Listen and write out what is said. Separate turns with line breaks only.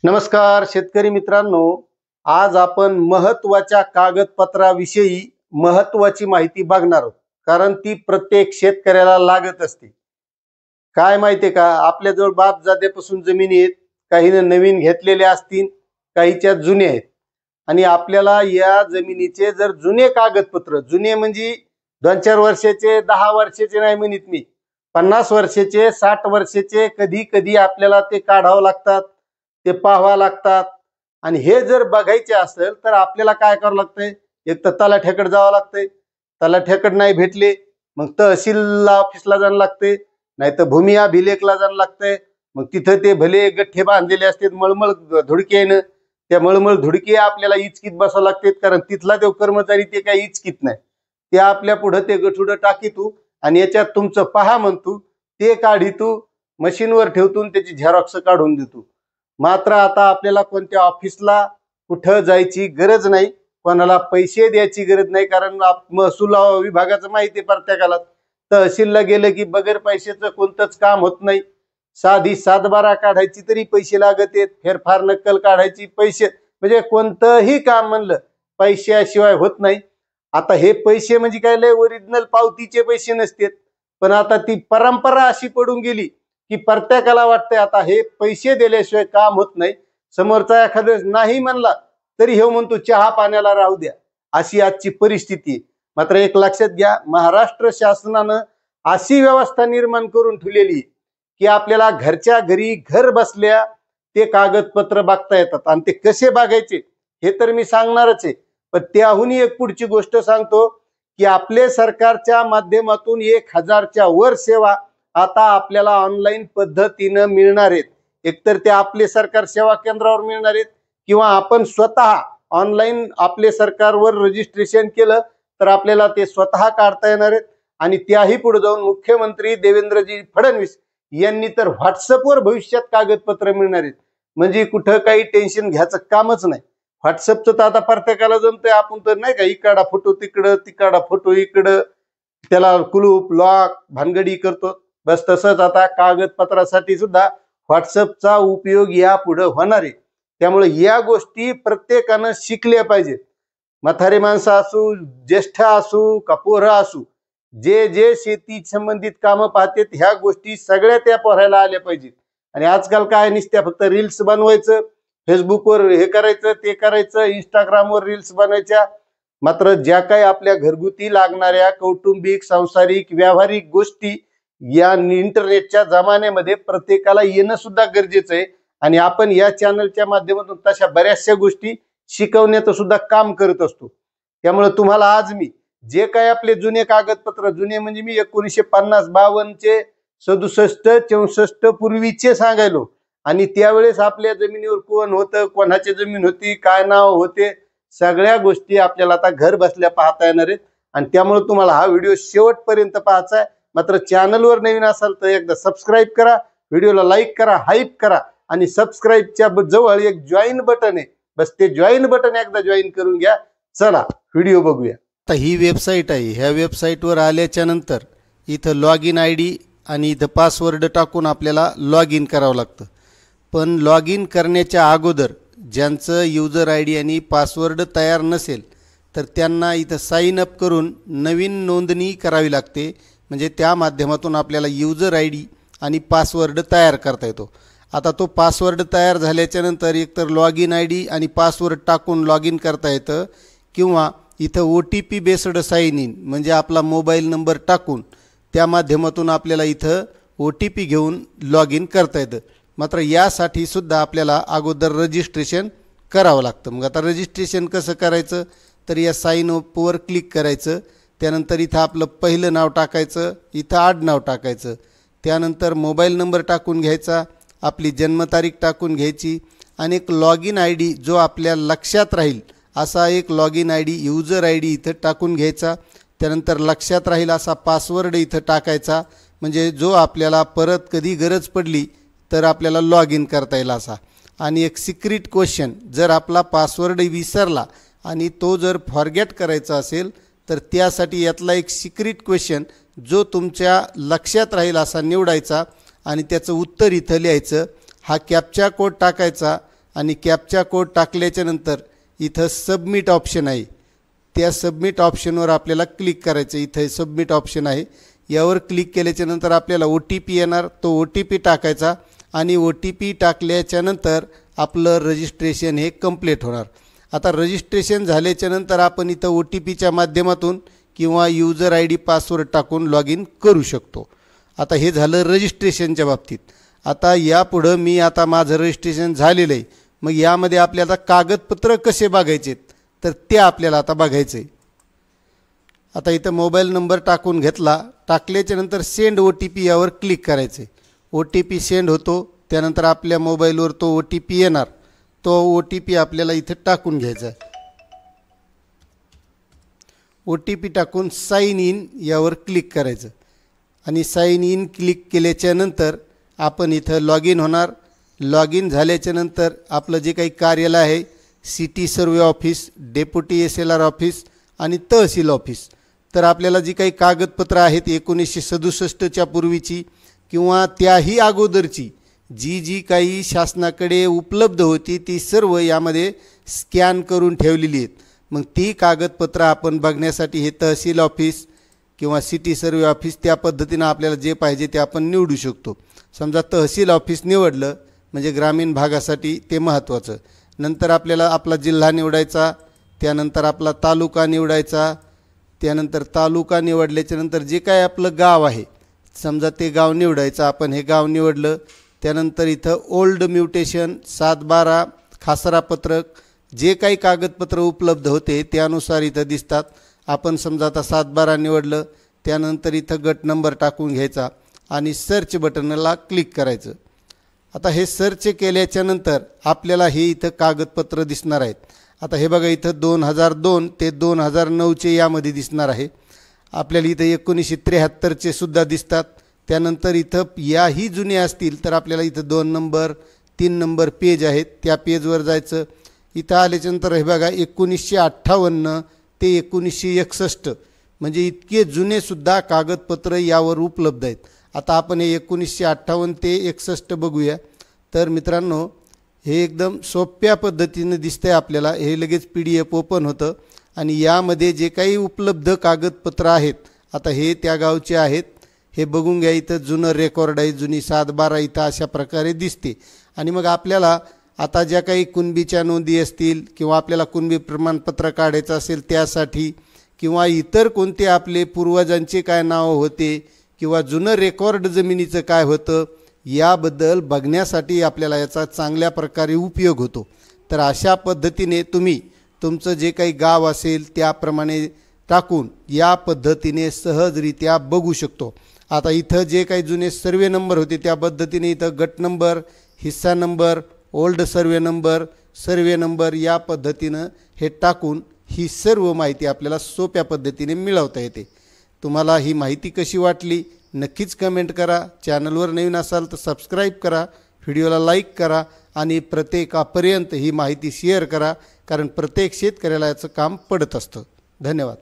नमस्कार शेतकरी मित्रांनो, आज आपण महत्त्वाच्या कागदपत्राविषयी महत्त्वाची माहिती बघणार आहोत. कारण ती प्रत्येक शेतकऱ्याला लागत असते. काय माहितीये का, आपल्याजवळ बापजाद्यापासून जमिनी आहेत, काहीने नवीन घेतलेल्या असतील, काहीच्या जुन्या आहेत. आणि आपल्याला या जमिनीचे जर जुने कागदपत्र, जुने म्हणजे 2-4 वर्षाचे, 10 वर्षाचे नाही म्हणत मी, 50 वर्षाचे, 60 वर्षाचे कधी कधी आपल्याला ते काढावं लागतात, ते पाहावं लागतात. आणि हे जर बघायचे असेल तर आपल्याला काय करावं लागतंय, एक तर तलाठ्याकडे जावं लागतंय. तलाठ्याकडे नाही भेटले मग तहसील ऑफिसला जाणं लागते, नाही तर भूमी अभिलेखला जाणं लागतंय. मग तिथं ते भले गठ्ठे बांधलेले असतात मळमळ धुडकेनं, त्या मळमळ धुडके आपल्याला इचकीत बसावं लागतात. कारण तिथला तो कर्मचारी ते काही इचकीत नाही, ते आपल्या पुढं ते गठुडं टाकीतू आणि याच्यात तुमचं पहा म्हणतो, ते काढितू मशीनवर ठेवतो आणि त्याची झेरॉक्स काढून देतो. मात्र आता आपल्याला कोणत्या ऑफिसला कुठं जायची गरज नाही, कोणाला पैसे द्यायची गरज नाही. कारण महसूल विभागाचं माहिती प्रत्येकाला, तहसीलला गेलं की बगैर पैशाचं कोणतंच काम होत नाही. साधी 7/12 काढायची तरी पैसे लागत आहेत, फेरफार नक्कल काढायची पैसे, म्हणजे कोणतंही काम म्हणलं पैशाशिवाय होत नाही. आता हे पैसे म्हणजे काय लय ओरिजिनल पावतीचे पैसे नसतात, पण आता ती परंपरा अशी पडून गेली की प्रत्येकाला वाटतंय आता हे पैसे दिल्याशिवाय काम होत नाही. समोरचा एखाद्या नाही म्हणला तरी हे म्हणतो चहा पाण्याला राहू द्या, अशी आजची परिस्थिती आहे. मात्र एक लक्षात घ्या, महाराष्ट्र शासनानं अशी व्यवस्था निर्माण करून ठेवलेली की आपल्याला घरच्या घरी घर बसल्या ते कागदपत्र बघता येतात. आणि ते कसे बघायचे हे तर मी सांगणारच आहे, पण त्याहूनही एक पुढची गोष्ट सांगतो की आपले सरकारच्या माध्यमातून 1000च्या वर सेवा आता आपल्याला ऑनलाईन पद्धतीनं मिळणार आहेत. एकतर ते आपले सरकार सेवा केंद्रावर मिळणार आहेत, किंवा आपण स्वतः ऑनलाईन आपले सरकारवर रजिस्ट्रेशन केलं तर आपल्याला ते स्वतः काढता येणार आहेत. आणि त्याही पुढे जाऊन मुख्यमंत्री देवेंद्रजी फडणवीस यांनी तर व्हॉट्सअपवर भविष्यात कागदपत्र मिळणार आहेत. म्हणजे कुठं काही टेन्शन घ्यायचं कामच नाही. व्हॉट्सअपचं तर आता प्रत्येकाला जमतंय. आपण तर नाही का, इकडा फोटो तिकडं, तिकडा फोटो इकडं, त्याला कुलूप लॉक भानगडी करतो. बस तसंच आता कागदपत्रासाठी सुद्धा व्हॉट्सअपचा उपयोग यापुढे होणार आहे. त्यामुळे या गोष्टी प्रत्येकानं शिकल्या पाहिजेत. म्हातारे माणसं असू, ज्येष्ठ असू का पोरं असू, जे जे शेती संबंधित कामं पाहतात ह्या गोष्टी सगळ्या त्या पोहायला आल्या पाहिजेत. आणि आजकाल काय नुसत्या फक्त रील्स बनवायचं, फेसबुकवर हे करायचं ते करायचं, इंस्टाग्रामवर रील्स बनवायच्या. मात्र ज्या काही आपल्या घरगुती लागणाऱ्या कौटुंबिक सांसारिक व्यावहारिक गोष्टी या इंटरनेटच्या जमान्यामध्ये प्रत्येकाला येणं सुद्धा गरजेचं आहे. आणि आपण या चॅनलच्या माध्यमातून तशा बऱ्याचशा गोष्टी शिकवण्याचं सुद्धा काम करत असतो. त्यामुळे तुम्हाला आज मी जे काही आपले जुने कागदपत्र, जुने म्हणजे मी 1950 52चे 67 64 पूर्वीचे सांगायलो. आणि त्यावेळेस आपल्या जमिनीवर कोण होतं, कोणाची जमीन होती, काय नाव होते, सगळ्या गोष्टी आपल्याला आता घर बसल्या पाहता येणार आहेत. आणि त्यामुळे तुम्हाला हा व्हिडिओ शेवटपर्यंत पाहायचा आहे. मात्र चॅनलवर नवीन असाल तर एकदा सबस्क्राईब करा, व्हिडिओला लाईक करा, हाईप करा. आणि सबस्क्राईबच्या जवळ एक जॉईन बटन आहे, बस ते जॉईन बटन एकदा जॉईन करून घ्या. चला व्हिडिओ बघूया. आता ही वेबसाईट आहे, ह्या वेबसाईटवर आल्याच्या नंतर इथं लॉग इन ID आणि इथं पासवर्ड टाकून आपल्याला लॉग इन करावं लागतं. पण लॉग इन करण्याच्या अगोदर ज्यांचं यूजर ID आणि पासवर्ड तयार नसेल तर त्यांना इथं साइन अप करून नवीन नोंदणी करावी लागते. म्हणजे त्या माध्यमातून आपल्याला यूजर ID आणि पासवर्ड तयार करता येतो. आता तो पासवर्ड तयार झाल्याच्या नंतर एकतर लॉग इन ID आणि पासवर्ड टाकून लॉग इन करता येतं, किंवा इथं OTP बेस्ड साइन इन म्हणजे आपला मोबाईल नंबर टाकून त्या माध्यमातून आपल्याला इथं OTP घेऊन लॉग इन करता येतं. मात्र यासाठी सुद्धा आपल्याला अगोदर रजिस्ट्रेशन करावं लागतं. मग आता रजिस्ट्रेशन कसं करायचं, तर या साइन अपवर क्लिक करायचं. त्यानंतर इथं आपलं पहिलं नाव टाकायचं, इथं आडनाव टाकायचं, त्यानंतर मोबाईल नंबर टाकून घ्यायचा, आपली जन्मतारीख टाकून घ्यायची, आणि एक लॉग इन ID जो आपल्या लक्षात राहील असा एक log in ID user ID इथं टाकून घ्यायचा. त्यानंतर लक्षात राहील असा पासवर्ड इथं टाकायचा, म्हणजे जो आपल्याला परत कधी गरज पडली तर आपल्याला लॉग इन करता येईल असा. आणि एक सिक्रेट क्वेश्चन, जर आपला पासवर्ड विसरला आणि तो जर फॉरगेट करायचा असेल तर त्यासाठी यातला एक सिक्रेट क्वेश्चन जो तुमच्या लक्षात राहील असा निवडायचा आणि त्याचं उत्तर इथं लिहायचं. हा कॅप्चा कोड टाकायचा आणि कॅप्चा कोड टाकल्याच्या नंतर इथं सबमिट ऑप्शन आहे, त्या सबमिट ऑप्शनवर आपल्याला क्लिक करायचं. इथं सबमिट ऑप्शन आहे, यावर क्लिक केल्याच्या नंतर आपल्याला OTP येणार, तो OTP टाकायचा आणि OTP टाकल्याच्या नंतर आपलं रजिस्ट्रेशन हे कंप्लीट होणार. आता रजिस्ट्रेशन झाल्याच्या नंतर आपण इथं OTPच्या माध्यमातून किंवा यूजर ID पासवर्ड टाकून लॉग इन करू शकतो. आता हे झालं रजिस्ट्रेशनच्या बाबतीत. आता यापुढं मी आता माझं रजिस्ट्रेशन झालेलं आहे, मग यामध्ये आपल्याला कागदपत्र कसे बघायचे तर ते आपल्याला आता बघायचं आहे. आता इथं मोबाईल नंबर टाकून घेतला, टाकल्याच्या नंतर सेंड OTP यावर क्लिक करायचे. OTP सेंड होतो, त्यानंतर आपल्या मोबाईलवर तो OTP येणार, तो OTP आपल्याला इथं टाकून घ्यायचा. OTP टाकून साइन इन यावर क्लिक करायचं आणि साइन इन क्लिक केल्याच्या नंतर आपण इथं लॉग इन होणार. लॉग इन झाल्याच्या नंतर आपलं जे काही कार्यालय आहे, city survey office, deputy SLR office आणि तहसील ऑफिस, तर आपल्याला जी काही कागदपत्र आहेत 1967च्या पूर्वीची किंवा त्याही अगोदरची जी काही शासनाकडे उपलब्ध होती ती सर्व यामध्ये स्कॅन करून ठेवलेली आहेत. मग ती कागदपत्र आपण बघण्यासाठी हे तहसील ऑफिस किंवा सिटी सर्वे ऑफिस त्या पद्धतीनं आपल्याला जे पाहिजे ते आपण निवडू शकतो. समजा तहसील ऑफिस निवडलं म्हणजे ग्रामीण भागासाठी ते महत्त्वाचं. नंतर आपल्याला आपला जिल्हा निवडायचा, त्यानंतर आपला तालुका निवडायचा, त्यानंतर तालुका निवडल्याच्या नंतर जे काय आपलं गाव आहे समजा ते गाव निवडायचं. आपण हे गाव निवडलं, त्यानंतर इथं ओल्ड म्युटेशन 7/12 खासरा पत्रक जे काही कागदपत्र उपलब्ध होते त्यानुसार इथं दिसतात. आपण समजा आता 7/12 निवडलं, त्यानंतर इथं गट नंबर टाकून घ्यायचा आणि सर्च बटनला क्लिक करायचं. आता हे सर्च केल्याच्या नंतर आपल्याला हे इथं कागदपत्र दिसणार आहेत. आता हे बघा इथं 2002 ते 2009चे यामध्ये दिसणार आहे. आपल्याला इथं 1973चे सुद्धा दिसतात. त्यानंतर इथं याही जुने असतील तर आपल्याला इथं 2 नंबर 3 नंबर पेज आहेत, त्या पेजवर जायचं. इथं आल्याच्यानंतर हे बघा 1958 ते 1961 म्हणजे इतके जुनेसुद्धा कागदपत्र यावर उपलब्ध आहेत. आता आपण हे 1958 ते 61 बघूया. तर मित्रांनो हे एकदम सोप्या पद्धतीनं दिसतंय आपल्याला. हे लगेच PDF ओपन होतं आणि यामध्ये जे काही उपलब्ध कागदपत्र आहेत आता हे त्या गावचे आहेत, हे बघून घ्या. इथं जुनं रेकॉर्ड आहे, जुनी 7/12 इथं अशा प्रकारे दिसते. आणि मग आपल्याला आता ज्या काही कुणबीच्या नोंदी असतील किंवा आपल्याला कुणबी प्रमाणपत्र काढायचं असेल त्यासाठी किंवा इतर कोणते आपले पूर्वजांचे काय नाव होते किंवा जुनं रेकॉर्ड जमिनीचं काय होतं याबद्दल बघण्यासाठी आपल्याला याचा चांगल्या प्रकारे उपयोग होतो. तर अशा पद्धतीने तुम्ही तुमचं जे काही गाव असेल त्याप्रमाणे टाकून या पद्धतीने सहजरित्या बघू शकतो. आता इथं जे काही जुने सर्वे नंबर होते त्या पद्धतीने इथं गट नंबर, हिस्सा नंबर, ओल्ड सर्वे नंबर या पद्धतीनं हे टाकून ही सर्व माहिती आपल्याला सोप्या पद्धतीने मिळवता येते. तुम्हाला ही माहिती कशी वाटली नक्कीच कमेंट करा. चॅनलवर नवीन असाल तर सबस्क्राईब करा, व्हिडिओला लाईक करा आणि प्रत्येकापर्यंत ही माहिती शेअर करा, कारण प्रत्येक शेतकऱ्याला याचं काम पडत असतं. धन्यवाद.